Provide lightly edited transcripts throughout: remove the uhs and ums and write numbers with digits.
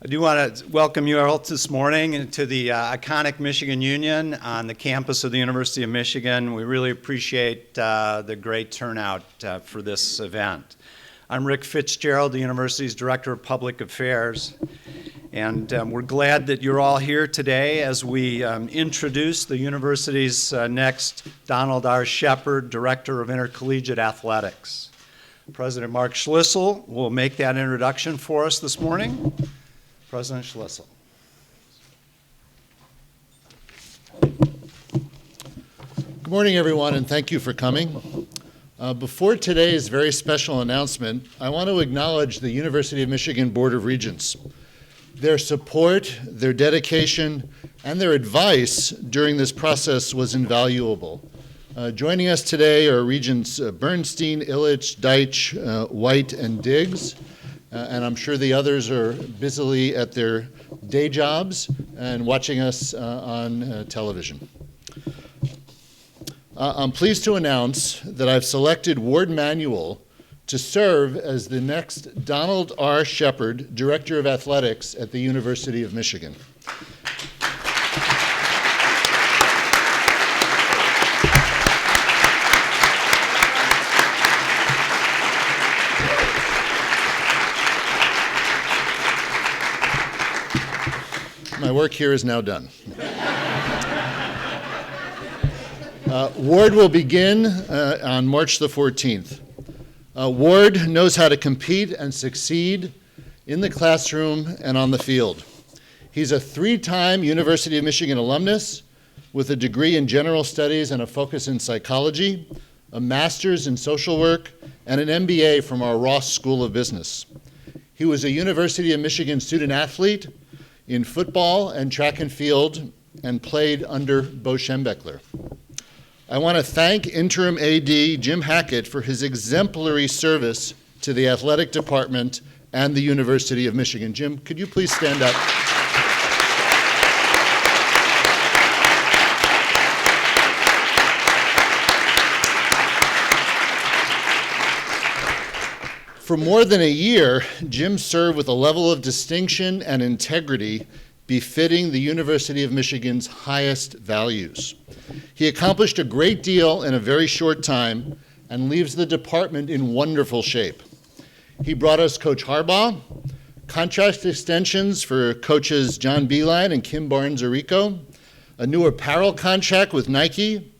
I do want to welcome you all this morning to the iconic Michigan Union on the campus of the University of Michigan. We really appreciate the great turnout for this event. I'm Rick Fitzgerald, the university's Director of Public Affairs, and we're glad that you're all here today as we introduce the university's next Donald R. Shepard, Director of Intercollegiate Athletics. President Mark Schlissel will make that introduction for us this morning. President Schlissel. Good morning, everyone, and thank you for coming. Before today's very special announcement, I want to acknowledge the University of Michigan Board of Regents. Their support, their dedication, and their advice during this process was invaluable. Joining us today are Regents Bernstein, Illich, Deitch, White, and Diggs. And I'm sure the others are busily at their day jobs and watching us on television. I'm pleased to announce that I've selected Warde Manuel to serve as the next Donald R. Shepard, Director of Athletics at the University of Michigan. My work here is now done. Warde will begin on March the 14th. Warde knows how to compete and succeed in the classroom and on the field. He's a three-time University of Michigan alumnus with a degree in general studies and a focus in psychology, a master's in social work, and an MBA from our Ross School of Business. He was a University of Michigan student athlete in football and track and field, and played under Bo Schembechler. I want to thank Interim AD Jim Hackett for his exemplary service to the athletic department and the University of Michigan. Jim, could you please stand up? For more than a year, Jim served with a level of distinction and integrity befitting the University of Michigan's highest values. He accomplished a great deal in a very short time and leaves the department in wonderful shape. He brought us Coach Harbaugh, contract extensions for coaches John Beilein and Kim Barnes-Arico, a new apparel contract with Nike,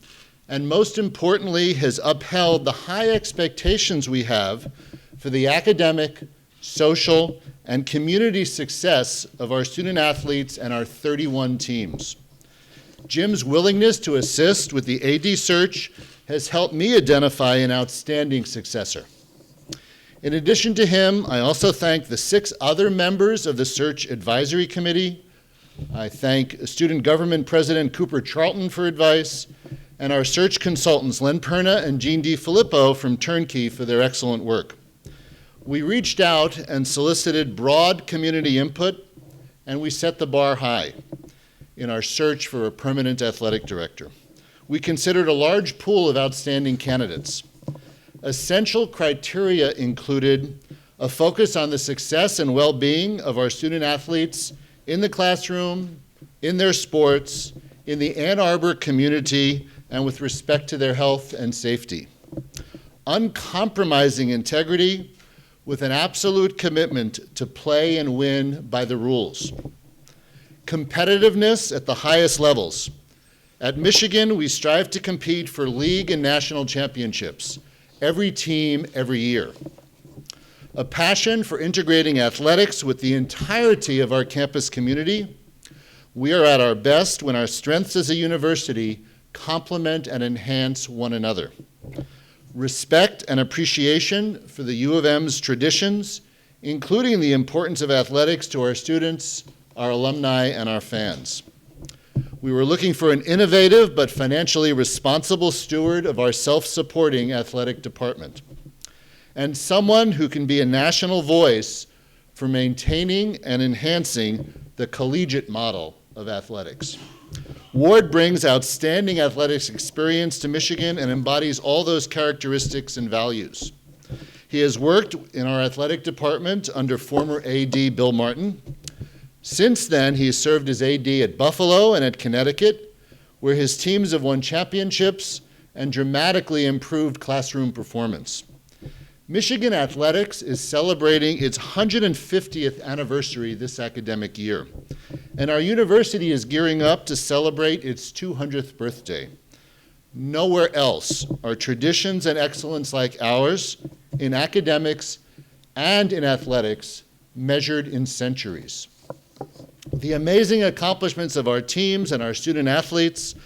and most importantly, has upheld the high expectations we have for the academic, social, and community success of our student athletes and our 31 teams. Jim's willingness to assist with the AD search has helped me identify an outstanding successor. In addition to him, I also thank the 6 other members of the Search Advisory Committee. I thank Student Government President Cooper Charlton for advice, and our search consultants Len Perna and Jean DiFilippo from Turnkey for their excellent work. We reached out and solicited broad community input, and we set the bar high in our search for a permanent athletic director. We considered a large pool of outstanding candidates. Essential criteria included a focus on the success and well-being of our student athletes in the classroom, in their sports, in the Ann Arbor community, and with respect to their health and safety. Uncompromising integrity, with an absolute commitment to play and win by the rules. Competitiveness at the highest levels. At Michigan, we strive to compete for league and national championships, every team, every year. A passion for integrating athletics with the entirety of our campus community. We are at our best when our strengths as a university complement and enhance one another. Respect and appreciation for the U of M's traditions, including the importance of athletics to our students, our alumni, and our fans. We were looking for an innovative but financially responsible steward of our self-supporting athletic department, and someone who can be a national voice for maintaining and enhancing the collegiate model of athletics. Warde brings outstanding athletics experience to Michigan and embodies all those characteristics and values. He has worked in our athletic department under former AD Bill Martin, Since then, he has served as AD at Buffalo and at Connecticut, where his teams have won championships and dramatically improved classroom performance. Michigan Athletics is celebrating its 150th anniversary this academic year, and our university is gearing up to celebrate its 200th birthday. Nowhere else are traditions and excellence like ours in academics and in athletics measured in centuries. The amazing accomplishments of our teams and our student athletes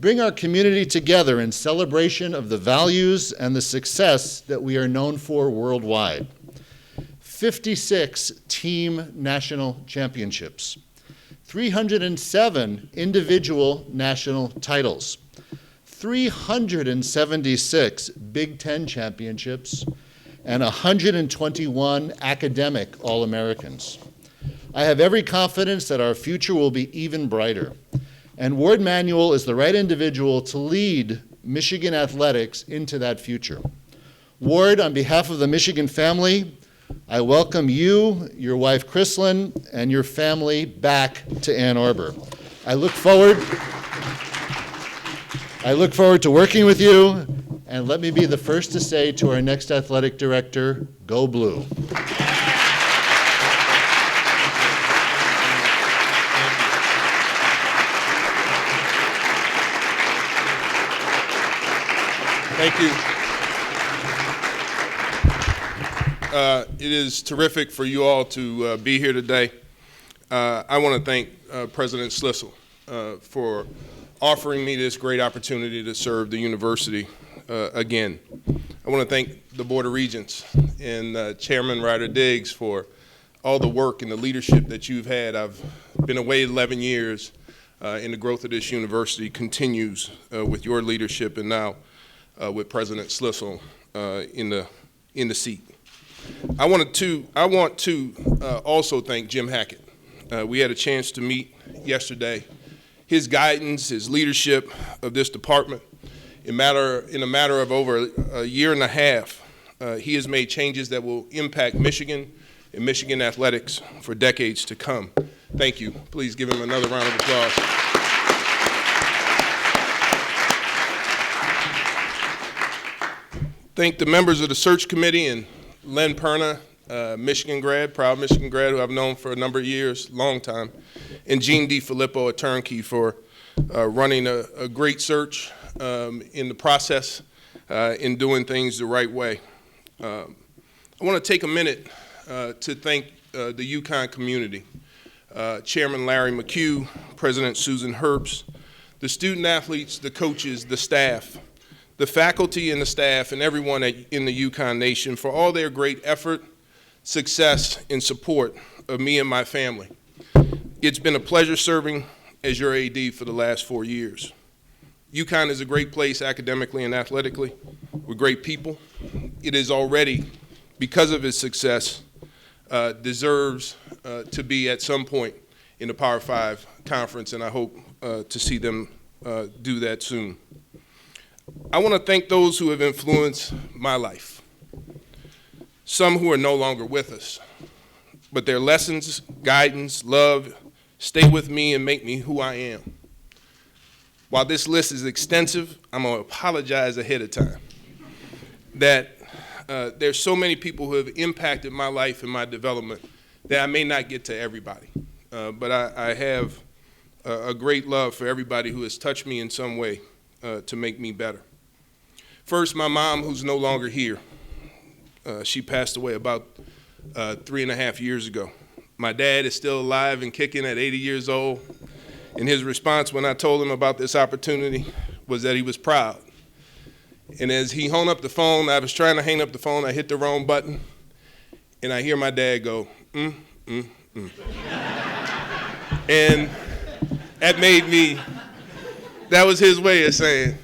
bring our community together in celebration of the values and the success that we are known for worldwide. 56 team national championships, 307 individual national titles, 376 Big Ten championships, and 121 academic All-Americans. I have every confidence that our future will be even brighter, and Warde Manuel is the right individual to lead Michigan athletics into that future. Warde, on behalf of the Michigan family, I welcome you, your wife Chrislyn, and your family back to Ann Arbor. I look forward to working with you, and let me be the first to say to our next athletic director, go Blue. Thank you. It is terrific for you all to be here today. I want to thank President Schlissel for offering me this great opportunity to serve the university again. I want to thank the Board of Regents and Chairman Ryder Diggs for all the work and the leadership that you've had. I've been away 11 years, and the growth of this university continues with your leadership and now with President Schlissel in the seat. I want to also thank Jim Hackett. We had a chance to meet yesterday. His guidance, his leadership of this department, in a matter of over a year and a half, he has made changes that will impact Michigan and Michigan athletics for decades to come. Thank you. Please give him another round of applause. Thank the members of the search committee and Len Perna, Michigan grad, proud Michigan grad who I've known for a number of years, long time, and Gene DiFilippo, a turnkey, for running a great search in the process, in doing things the right way. I want to take a minute to thank the UConn community, Chairman Larry McHugh, President Susan Herbst, the student athletes, the coaches, the staff, the faculty and the staff, and everyone in the UConn Nation for all their great effort, success, and support of me and my family. It's been a pleasure serving as your AD for the last 4 years. UConn is a great place academically and athletically. We're great people. It is already, because of its success, deserves to be at some point in the Power 5 conference, and I hope to see them do that soon. I want to thank those who have influenced my life, some who are no longer with us, but their lessons, guidance, love stay with me and make me who I am. While this list is extensive, I'm going to apologize ahead of time that there's so many people who have impacted my life and my development that I may not get to everybody, but I have a great love for everybody who has touched me in some way to make me better. First, my mom, who's no longer here. She passed away about 3.5 years ago. My dad is still alive and kicking at 80 years old, and his response when I told him about this opportunity was that he was proud. And as he hung up the phone, I was trying to hang up the phone, I hit the wrong button, and I hear my dad go, And that made me, that was his way of saying,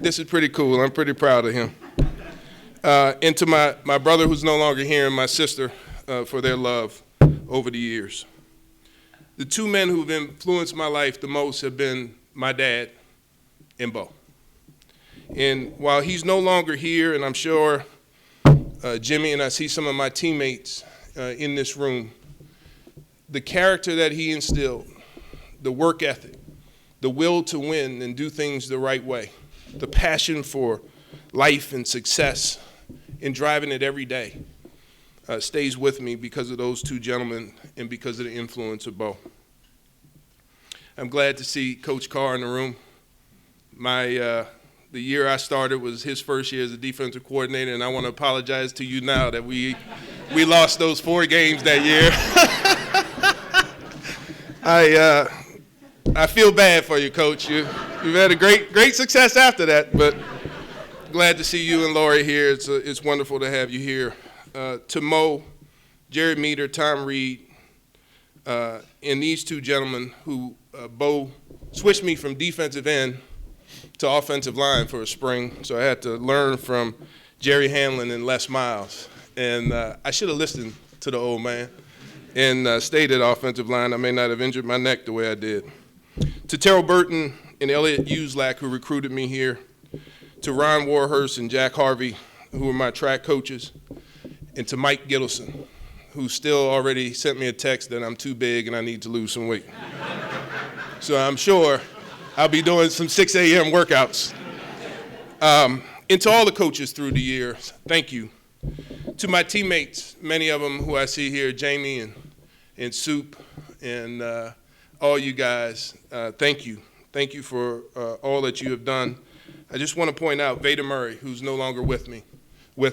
this is pretty cool, I'm pretty proud of him. And to my brother who's no longer here and my sister for their love over the years. The two men who've influenced my life the most have been my dad and Bo. And while he's no longer here, and I'm sure Jimmy and I see some of my teammates in this room, the character that he instilled, the work ethic, the will to win and do things the right way, the passion for life and success and driving it every day stays with me because of those two gentlemen and because of the influence of Bo. I'm glad to see Coach Carr in the room. The year I started was his first year as a defensive coordinator, and I want to apologize to you now that we lost those 4 games that year. I feel bad for you, Coach. You've had a great success after that, but glad to see you and Lori here. It's wonderful to have you here. To Mo, Jerry Meter, Tom Reed, and these two gentlemen who Bo switched me from defensive end to offensive line for a spring, so I had to learn from Jerry Hanlon and Les Miles. And I should have listened to the old man and stayed at offensive line. I may not have injured my neck the way I did. To Terrell Burton and Elliot Uslack, who recruited me here, to Ron Warhurst and Jack Harvey, who were my track coaches, and to Mike Gittleson, who still already sent me a text that I'm too big and I need to lose some weight. So I'm sure I'll be doing some 6 a.m. workouts. And to all the coaches through the years, thank you. To my teammates, many of them who I see here, Jamie and Soup, and all you guys, thank you. Thank you for all that you have done. I just want to point out Veda Murray, who's no longer with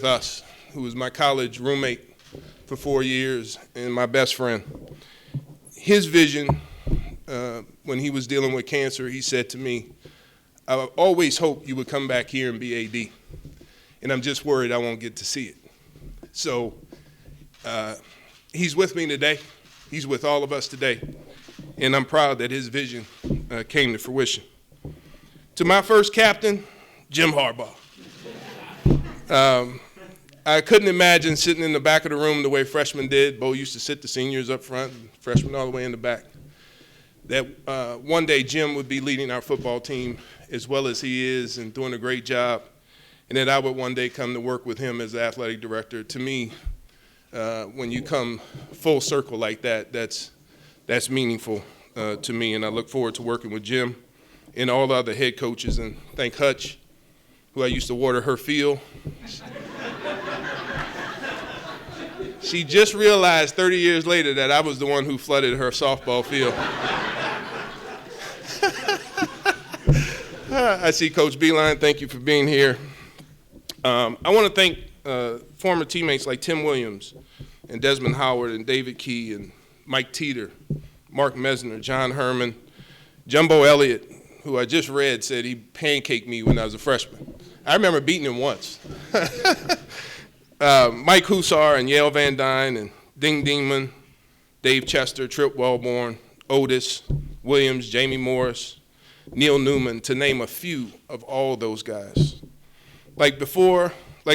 us, who was my college roommate for 4 years and my best friend. His vision, when he was dealing with cancer, he said to me, I always hoped you would come back here and be AD, and I'm just worried I won't get to see it. So he's with me today. He's with all of us today, and I'm proud that his vision came to fruition. To my first captain, Jim Harbaugh. I couldn't imagine sitting in the back of the room the way freshmen did. Bo used to sit the seniors up front, freshmen all the way in the back. That one day Jim would be leading our football team as well as he is and doing a great job, and that I would one day come to work with him as the athletic director. To me, when you come full circle like that, that's meaningful to me, and I look forward to working with Jim and all the other head coaches, and thank Hutch, who I used to water her field. She just realized 30 years later that I was the one who flooded her softball field. I see Coach Beeline, thank you for being here. I want to thank former teammates like Tim Williams and Desmond Howard and David Key and Mike Teeter, Mark Mesner, John Herman, Jumbo Elliott, who I just read said he pancaked me when I was a freshman. I remember beating him once. Mike Hussar and Yale Van Dyne and Ding Dingman, Dave Chester, Trip Wellborn, Otis, Williams, Jamie Morris, Neil Newman, to name a few of all those guys. Like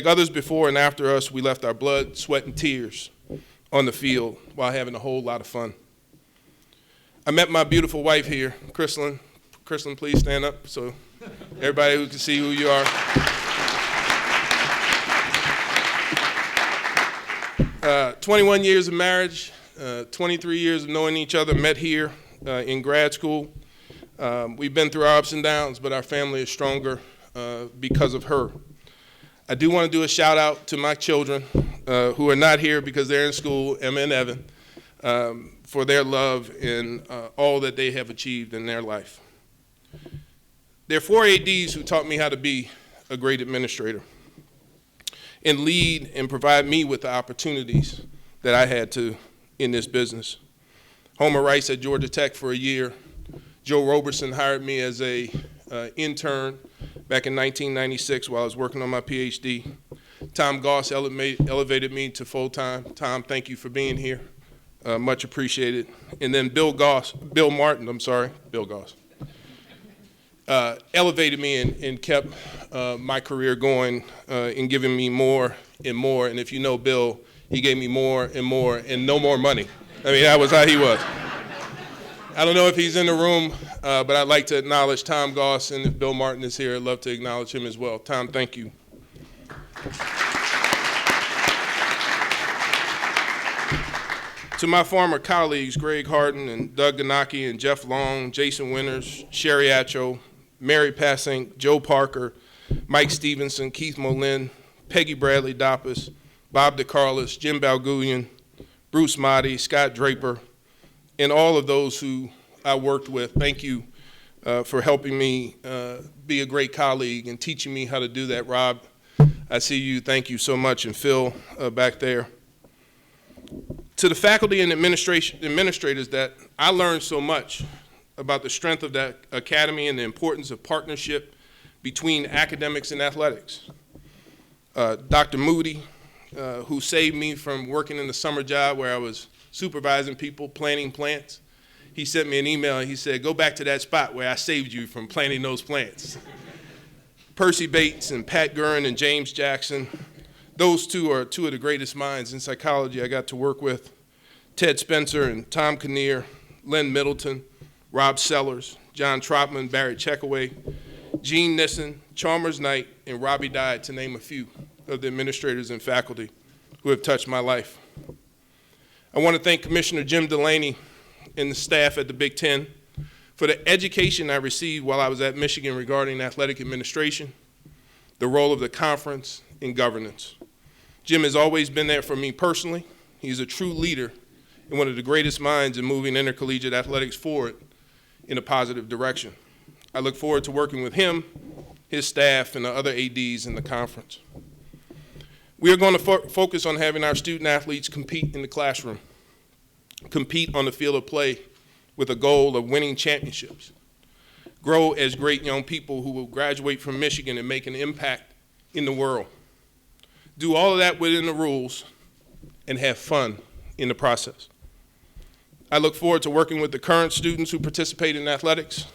others before and after us, we left our blood, sweat, and tears on the field while having a whole lot of fun. I met my beautiful wife here, Chrislyn. Chrislyn, please stand up so everybody who can see who you are. 21 years of marriage, 23 years of knowing each other, met here in grad school. We've been through our ups and downs, but our family is stronger because of her. I do want to do a shout out to my children who are not here because they're in school, Emma and Evan, for their love and all that they have achieved in their life. There are 4 ADs who taught me how to be a great administrator and lead and provide me with the opportunities that I had to in this business. Homer Rice at Georgia Tech for a year. Joe Roberson hired me as a intern back in 1996 while I was working on my PhD. Tom Goss elevated me to full-time. Tom, thank you for being here. Much appreciated. And then Bill Goss elevated me and kept my career going and giving me more and more. And if you know Bill, he gave me more and more and no more money. I mean, that was how he was. I don't know if he's in the room, but I'd like to acknowledge Tom Goss, and if Bill Martin is here, I'd love to acknowledge him as well. Tom, thank you. To my former colleagues, Greg Harden and Doug Ganaki and Jeff Long, Jason Winters, Sherry Atcho, Mary Passink, Joe Parker, Mike Stevenson, Keith Molin, Peggy Bradley Doppus, Bob DeCarlis, Jim Balgulian, Bruce Motti, Scott Draper, and all of those who I worked with. Thank you for helping me be a great colleague and teaching me how to do that. Rob, I see you. Thank you so much. And Phil back there. To the faculty and administrators that I learned so much about the strength of that academy and the importance of partnership between academics and athletics. Dr. Moody, who saved me from working in the summer job where I was supervising people, planting plants. He sent me an email and he said, go back to that spot where I saved you from planting those plants. Percy Bates and Pat Gurin and James Jackson, those two are two of the greatest minds in psychology I got to work with. Ted Spencer and Tom Kinnear, Len Middleton, Rob Sellers, John Trotman, Barry Checkaway, Gene Nissen, Chalmers Knight, and Robbie Dye, to name a few of the administrators and faculty who have touched my life. I want to thank Commissioner Jim Delaney and the staff at the Big Ten for the education I received while I was at Michigan regarding athletic administration, the role of the conference, and governance. Jim has always been there for me personally. He's a true leader and one of the greatest minds in moving intercollegiate athletics forward in a positive direction. I look forward to working with him, his staff, and the other ADs in the conference. We are going to focus on having our student athletes compete in the classroom, compete on the field of play with a goal of winning championships, grow as great young people who will graduate from Michigan and make an impact in the world. Do all of that within the rules and have fun in the process. I look forward to working with the current students who participate in athletics,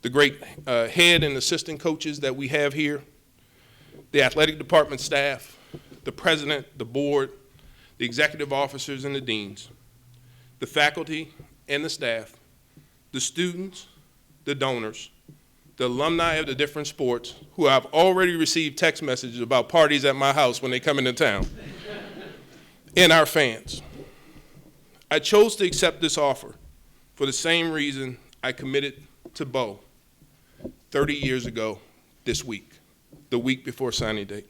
the great head and assistant coaches that we have here, the athletic department staff, the president, the board, the executive officers and the deans, the faculty and the staff, the students, the donors, the alumni of the different sports who have already received text messages about parties at my house when they come into town, and our fans. I chose to accept this offer for the same reason I committed to Bo 30 years ago this week, the week before signing date.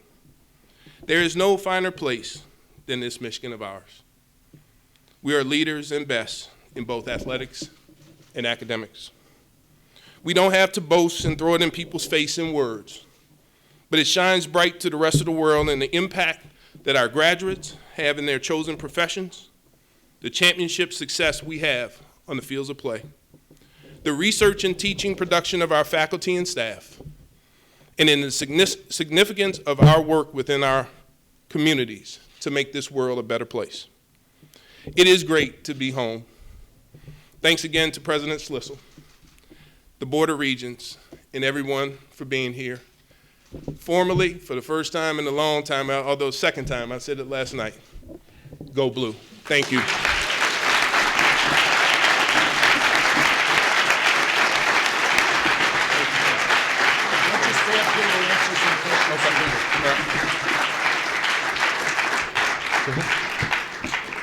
There is no finer place than this Michigan of ours. We are leaders and best in both athletics and academics. We don't have to boast and throw it in people's face in words, but it shines bright to the rest of the world in the impact that our graduates have in their chosen professions, the championship success we have on the fields of play, the research and teaching production of our faculty and staff, and in the significance of our work within our communities to make this world a better place. It is great to be home. Thanks again to President Schlissel, the Board of Regents, and everyone for being here. Formally, for the first time in a long time, although second time, I said it last night, go blue. Thank you.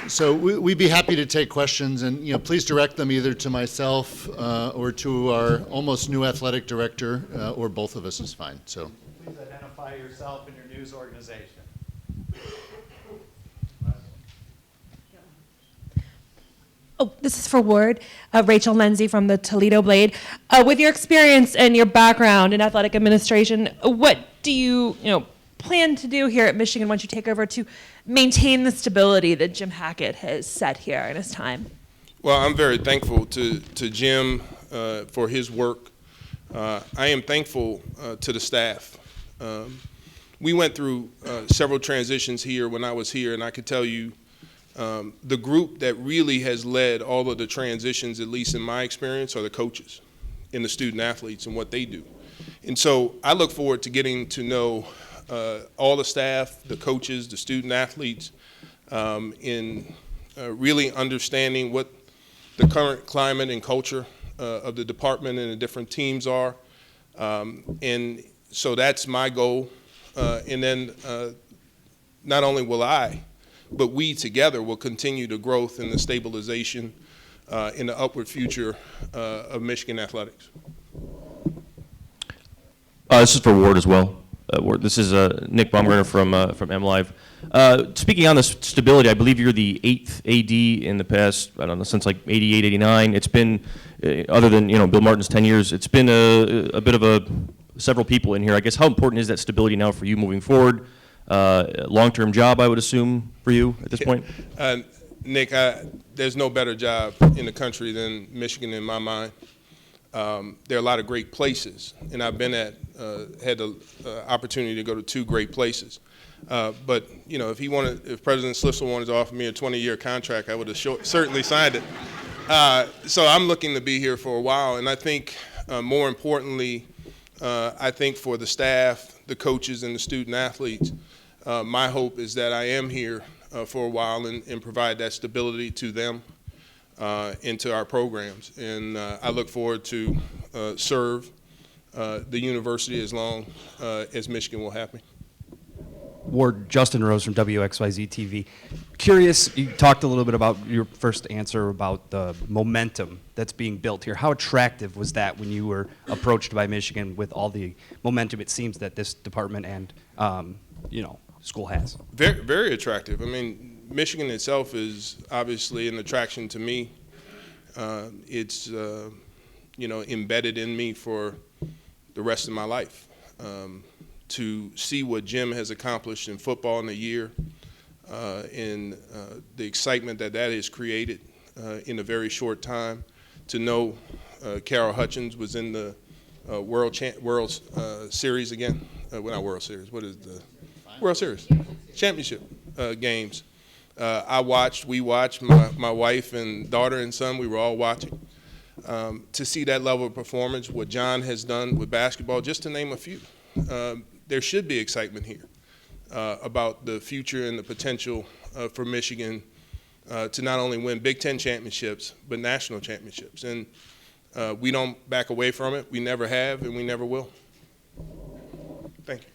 So we'd be happy to take questions, and please direct them either to myself or to our almost new athletic director, or both of us is fine. So please identify yourself and your news organization. Oh, this is for Ward. Rachel Lindsay from the Toledo Blade. With your experience and your background in athletic administration, what do you plan to do here at Michigan once you take over to maintain the stability that Jim Hackett has set here in his time? Well, I'm very thankful to Jim for his work. I am thankful to the staff. We went through several transitions here when I was here, and I could tell you the group that really has led all of the transitions, at least in my experience, are the coaches and the student athletes and what they do. And so I look forward to getting to know all the staff, the coaches, the student athletes, in really understanding what the current climate and culture of the department and the different teams are. And so that's my goal. And then not only will I but we together will continue the growth and the stabilization in the upward future of Michigan athletics. This is for Ward as well. Ward, this is Nick Baumgartner from MLive. Speaking on the stability, I believe you're the 8th AD in the past, I don't know, since like 88, 89. It's been, other than, Bill Martin's 10 years, it's been a bit of several people in here. I guess how important is that stability now for you moving forward? Long-term job, I would assume, for you at this point? Nick, there's no better job in the country than Michigan in my mind. There are a lot of great places, and I've been had the opportunity to go to 2 great places. But if President Schlissel wanted to offer me a 20-year contract, I would have certainly signed it. So I'm looking to be here for a while, and I think more importantly, I think for the staff, the coaches, and the student athletes, my hope is that I am here for a while and provide that stability to them. Into our programs, and I look forward to serve the university as long as Michigan will have me. Ward, Justin Rose from WXYZ TV. Curious, you talked a little bit about your first answer about the momentum that's being built here. How attractive was that when you were approached by Michigan with all the momentum it seems that this department and school has? Very, very attractive. I mean, Michigan itself is obviously an attraction to me. It's embedded in me for the rest of my life. To see what Jim has accomplished in football in a year, and the excitement that has created in a very short time. To know Carol Hutchins was in the World Series again. Well, not World Series. What is the World Series? Championship games. We watched, my wife and daughter and son, we were all watching. To see that level of performance, what John has done with basketball, just to name a few. There should be excitement here about the future and the potential for Michigan to not only win Big Ten championships, but national championships. And we don't back away from it. We never have, and we never will. Thank you.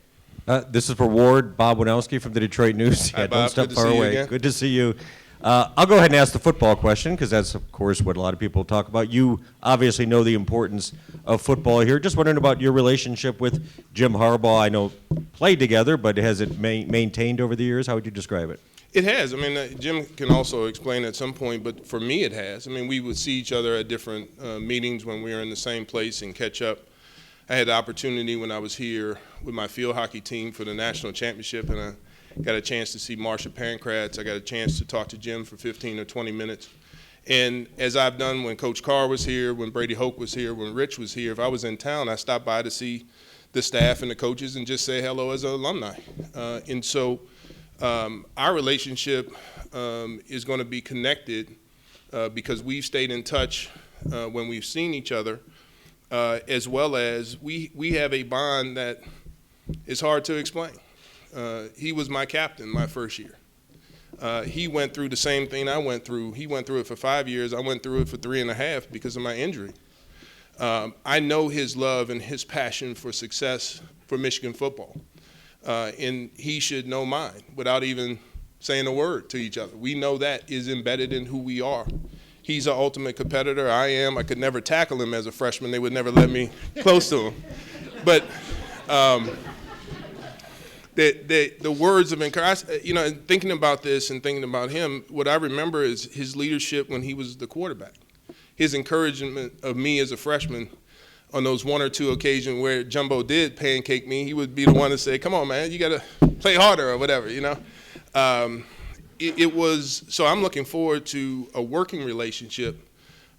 This is for Ward, Bob Winowski from the Detroit News. Hi, Yeah, Bob. don't step Good to far see you away. again. Good to see you. I'll go ahead and ask the football question because that's, of course, what a lot of people talk about. You obviously know the importance of football here. Just wondering about your relationship with Jim Harbaugh. I know played together, but has it maintained over the years? How would you describe it? It has. I mean, Jim can also explain at some point, but for me it has. I mean, we would see each other at different meetings when we were in the same place and catch up. I had the opportunity when I was here with my field hockey team for the national championship, and I got a chance to see Marsha Pankratz. I got a chance to talk to Jim for 15 or 20 minutes. And as I've done when Coach Carr was here, when Brady Hoke was here, when Rich was here, if I was in town, I stopped by to see the staff and the coaches and just say hello as an alumni. And so our relationship is going to be connected because we've stayed in touch when we've seen each other, as well as we have a bond that is hard to explain. He was my captain my first year. He went through the same thing I went through. He went through it for 5 years. I went through it for 3.5 because of my injury. I know his love and his passion for success for Michigan football. And he should know mine without even saying a word to each other. We know that is embedded in who we are. He's an ultimate competitor. I am. I could never tackle him as a freshman. They would never let me close to him. But the words of encouragement, thinking about this and thinking about him, what I remember is his leadership when he was the quarterback. His encouragement of me as a freshman on those 1 or 2 occasions where Jumbo did pancake me, he would be the one to say, come on, man, you got to play harder or whatever, It was, so I'm looking forward to a working relationship,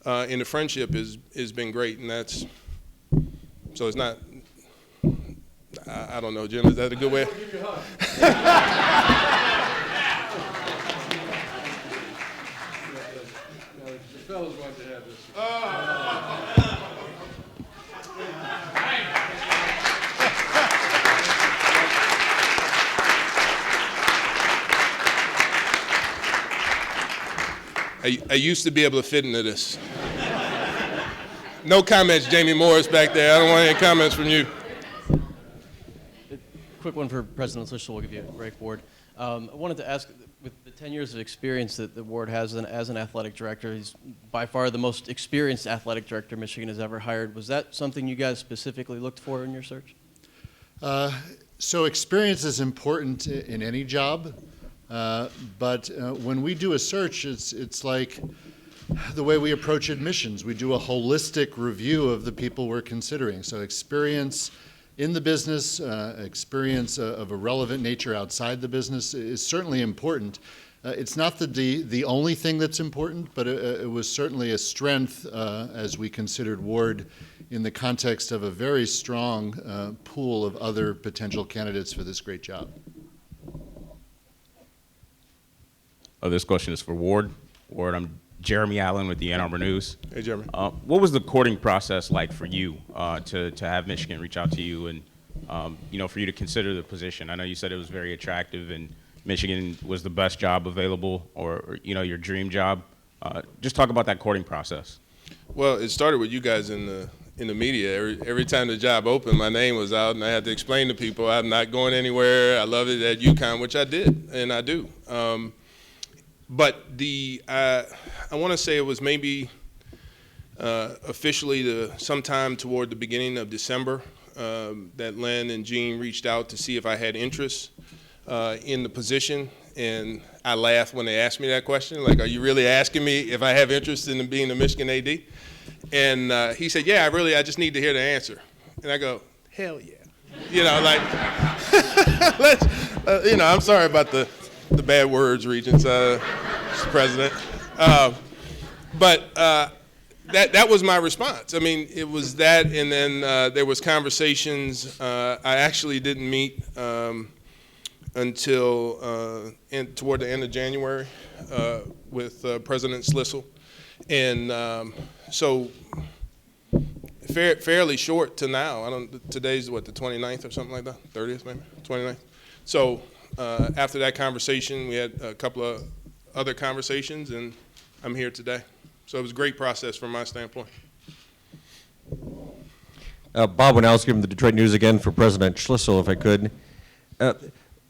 and the friendship has been great, and that's, so it's not, I don't know, Jim, is that a good way? The fellas want to have this. I used to be able to fit into this. No comments, Jamie Morris back there. I don't want any comments from you. Quick one for President Schlissel. We'll give you a break, Ward. I wanted to ask, With the 10 years of experience that the Ward has as an athletic director, he's by far the most experienced athletic director Michigan has ever hired. Was that something you guys specifically looked for in your search? So experience is important in any job, but when we do a search, it's like the way we approach admissions. We do a holistic review of the people we're considering. So experience in the business, experience of a relevant nature outside the business is certainly important. It's not the only thing that's important, but it was certainly a strength as we considered Ward in the context of a very strong pool of other potential candidates for this great job. This question is for Ward. Ward, I'm Jeremy Allen with the Ann Arbor News. Hey, Jeremy. What was the courting process like for you to have Michigan reach out to you and for you to consider the position? I know you said it was very attractive and Michigan was the best job available, or your dream job. Just talk about that courting process. Well, it started with you guys in the media. Every time the job opened, my name was out, and I had to explain to people I'm not going anywhere. I love it at UConn, which I did, and I do. But I want to say it was maybe officially sometime toward the beginning of December that Len and Gene reached out to see if I had interest in the position, and I laughed when they asked me that question, like, are you really asking me if I have interest in being the Michigan AD? And he said, yeah, I just need to hear the answer. And I go, hell yeah. I'm sorry about the bad words, Regents, Mr. President. But that was my response. I mean, it was that, and then there was conversations. I actually didn't meet until toward the end of January with President Schlissel. And so fairly short to now. Today's what, the 29th or something like that? 30th maybe? 29th? So after that conversation, we had a couple of other conversations, and I'm here today. So it was a great process from my standpoint. Bob Winowski from the Detroit News again for President Schlissel, if I could.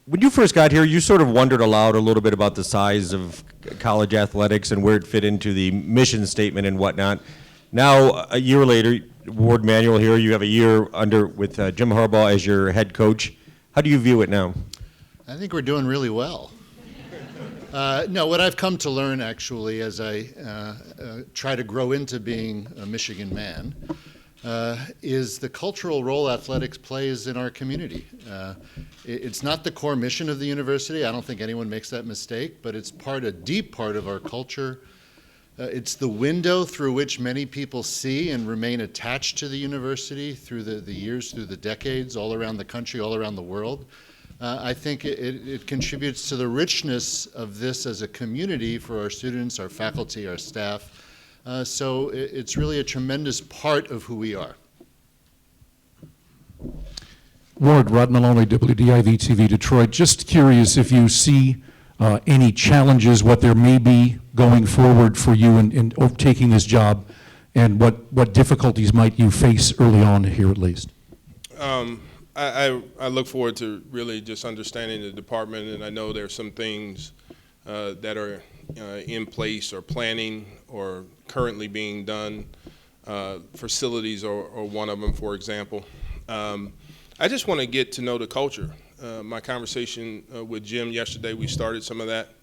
When you first got here, you sort of wondered aloud a little bit about the size of college athletics and where it fit into the mission statement and whatnot. Now, a year later, Warde Manuel here, you have a year under with Jim Harbaugh as your head coach. How do you view it now? I think we're doing really well. No, what I've come to learn, actually, as I try to grow into being a Michigan man, is the cultural role athletics plays in our community. It's not the core mission of the university. I don't think anyone makes that mistake, but it's a deep part of our culture. It's the window through which many people see and remain attached to the university through the years, through the decades, all around the country, all around the world. I think it contributes to the richness of this as a community for our students, our faculty, our staff. So it's really a tremendous part of who we are. Ward, Rod Maloney, WDIV-TV Detroit. Just curious if you see any challenges, what there may be going forward for you in taking this job, and what difficulties might you face early on here at least? I look forward to really just understanding the department, and I know there are some things that are in place or planning or currently being done. Facilities are one of them, for example. I just want to get to know the culture. My conversation with Jim yesterday, we started some of that.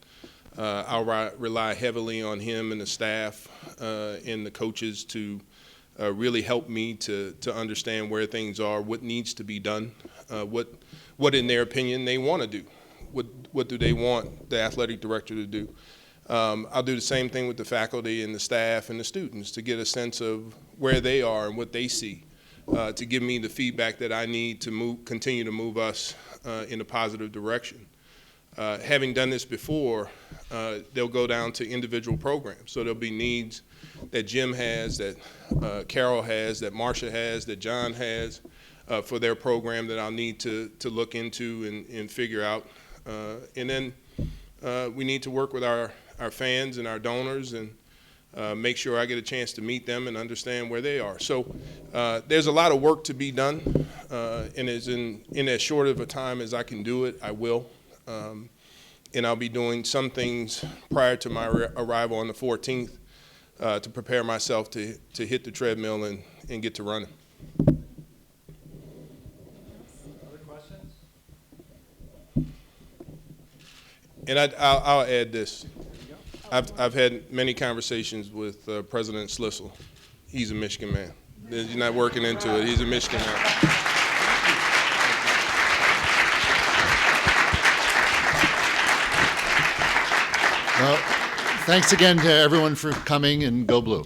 I'll rely heavily on him and the staff and the coaches to really help me to understand where things are, what needs to be done, what in their opinion they want to do, what do they want the athletic director to do. I'll do the same thing with the faculty and the staff and the students to get a sense of where they are and what they see, to give me the feedback that I need to continue to move us in a positive direction. Having done this before, they'll go down to individual programs. So there'll be needs that Jim has, that Carol has, that Marcia has, that John has for their program that I'll need to look into and figure out. And then we need to work with our fans and our donors and make sure I get a chance to meet them and understand where they are. So there's a lot of work to be done, and as in as short of a time as I can do it, I will. and I'll be doing some things prior to my arrival on the 14th to prepare myself to hit the treadmill and get to running. Other questions? And I'll add this. I've had many conversations with President Schlissel. He's a Michigan man. He's not working into it. He's a Michigan man. Well, thanks again to everyone for coming, and go Blue.